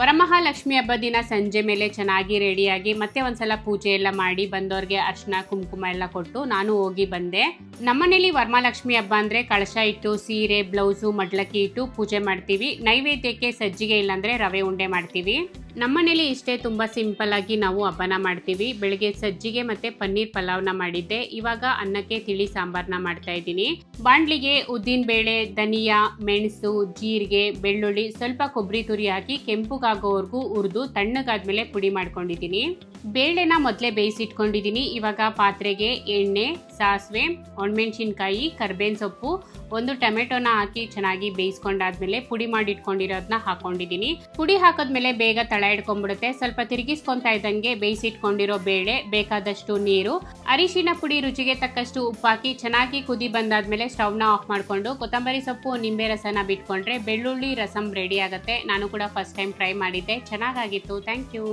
ವರಮಹಾಲಕ್ಷ್ಮಿ ಹಬ್ಬ ದಿನ ಸಂಜೆ ಮೇಲೆ ಚೆನ್ನಾಗಿ ರೆಡಿಯಾಗಿ ಮತ್ತೆ ಒಂದ್ಸಲ ಪೂಜೆ ಎಲ್ಲ ಮಾಡಿ ಬಂದವ್ರಿಗೆ ಅರ್ಶಿನ ಕುಂಕುಮ ಎಲ್ಲ ಕೊಟ್ಟು ನಾನು ಹೋಗಿ ಬಂದೆ. ನಮ್ಮನೇಲಿ ವರಮಹಾಲಕ್ಷ್ಮಿ ಹಬ್ಬ ಅಂದ್ರೆ ಕಳಶ ಇಟ್ಟು ಸೀರೆ ಬ್ಲೌಸು ಮಡ್ಲಕ್ಕಿ ಇಟ್ಟು ಪೂಜೆ ಮಾಡ್ತೀವಿ. ನೈವೇದ್ಯಕ್ಕೆ ಸಜ್ಜಿಗೆ ಇಲ್ಲಾಂದ್ರೆ ರವೆ ಉಂಡೆ ಮಾಡ್ತೀವಿ. ನಮ್ಮನೇಲಿ ಇಷ್ಟೇ, ತುಂಬಾ ಸಿಂಪಲ್ ಆಗಿ ನಾವು ಹಬ್ಬನ ಮಾಡ್ತೀವಿ. ಬೆಳಿಗ್ಗೆ ಸಜ್ಜಿಗೆ ಮತ್ತೆ ಪನ್ನೀರ್ ಪಲಾವ್ನ ಮಾಡಿದ್ದೆ. ಇವಾಗ ಅನ್ನಕ್ಕೆ ತಿಳಿ ಸಾಂಬಾರ್ನ ಮಾಡ್ತಾ ಇದ್ದೀನಿ. ಬಾಣ್ಲಿಗೆ ಉದ್ದಿನ ಬೇಳೆ, ಧನಿಯಾ, ಮೆಣಸು, ಜೀರಿಗೆ, ಬೆಳ್ಳುಳ್ಳಿ, ಸ್ವಲ್ಪ ಕೊಬ್ಬರಿ ತುರಿ ಹಾಕಿ ಕೆಂಪುಗಾಗೋವರೆಗೂ ಹುರಿದು ತಣ್ಣಗಾದ್ಮೇಲೆ ಪುಡಿ ಮಾಡ್ಕೊಂಡಿದ್ದೀನಿ. ಬೇಳೆನ ಮೊದಲೇ ಬೇಯಿಸಿಟ್ಕೊಂಡಿದ್ದೀನಿ. ಇವಾಗ ಪಾತ್ರೆಗೆ ಎಣ್ಣೆ, ಸಾಸಿವೆ, ಒಣಮೆಣಸಿನ್ಕಾಯಿ, ಕರ್ಬೇವಿನ ಸೊಪ್ಪು, ಒಂದು ಟೊಮೆಟೊನ ಹಾಕಿ ಚೆನ್ನಾಗಿ ಬೇಯಿಸ್ಕೊಂಡಾದ್ಮೇಲೆ ಪುಡಿ ಮಾಡಿಟ್ಕೊಂಡಿರೋದನ್ನ ಹಾಕೊಂಡಿದ್ದೀನಿ. ಪುಡಿ ಹಾಕಿದ್ಮೇಲೆ ಬೇಗ ತಳ ಹಿಡ್ಕೊಂಡ್ಬಿಡುತ್ತೆ. ಸ್ವಲ್ಪ ತಿರುಗಿಸ್ಕೊಂತಾ ಇದ್ದಂಗೆ ಬೇಯಿಸಿಟ್ಕೊಂಡಿರೋ ಬೇಳೆ, ಬೇಕಾದಷ್ಟು ನೀರು, ಅರಿಶಿನ ಪುಡಿ, ರುಚಿಗೆ ತಕ್ಕಷ್ಟು ಉಪ್ಪು ಹಾಕಿ ಚೆನ್ನಾಗಿ ಕುದಿ ಬಂದಾದ್ಮೇಲೆ ಸ್ಟವ್ನ ಆಫ್ ಮಾಡಿಕೊಂಡು ಕೊತ್ತಂಬರಿ ಸೊಪ್ಪು, ನಿಂಬೆ ರಸನ ಬಿಟ್ಕೊಂಡ್ರೆ ಬೆಳ್ಳುಳ್ಳಿ ರಸಂ ರೆಡಿ ಆಗುತ್ತೆ. ನಾನು ಕೂಡ ಫಸ್ಟ್ ಟೈಮ್ ಟ್ರೈ ಮಾಡಿದ್ದೆ, ಚೆನ್ನಾಗಾಗಿತ್ತು. Thank you.